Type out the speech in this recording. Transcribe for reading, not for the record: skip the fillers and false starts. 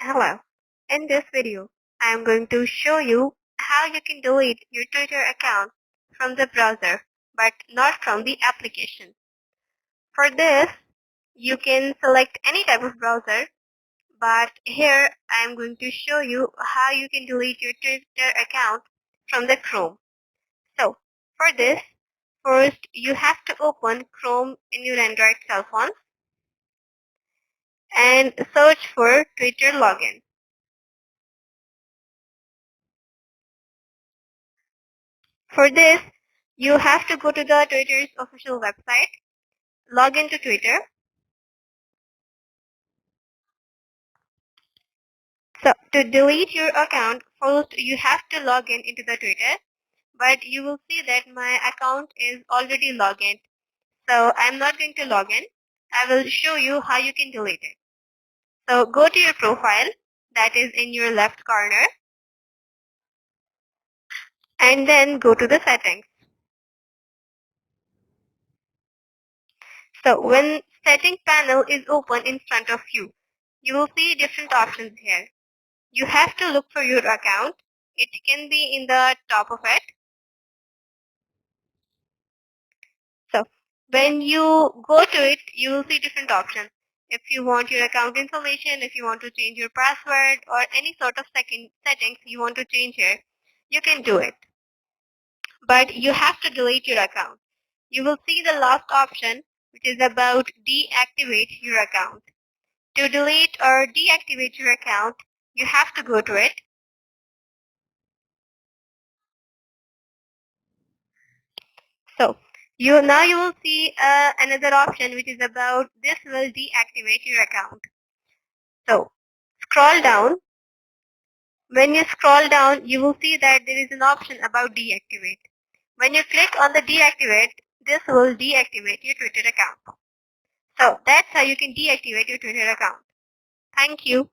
Hello. In this video, I am going to show you how you can delete your Twitter account from the browser, but not from the application. For this, you can select any type of browser, but here I am going to show you how you can delete your Twitter account from the Chrome. So, for this, first you have to open Chrome in your Android cell phone and search for Twitter login. For this, you have to go to the Twitter's official website, log into Twitter. So to delete your account, first you have to log in into the Twitter, but you will see that my account is already logged in. So I'm not going to log in. I will show you how you can delete it. So go to your profile, that is in your left corner, and then go to the settings. So when setting panel is open in front of you, you will see different options here. You have to look for your account. It can be in the top of it. So when you go to it, you will see different options. If you want your account information, if you want to change your password or any sort of settings you want to change here, you can do it. But you have to delete your account. You will see the last option, which is about deactivate your account. To delete or deactivate your account, you have to go to it. So now you will see another option which is about this will deactivate your account. So scroll down. When you scroll down, you will see that there is an option about deactivate. When you click on the deactivate, this will deactivate your Twitter account. So that's how you can deactivate your Twitter account. Thank you.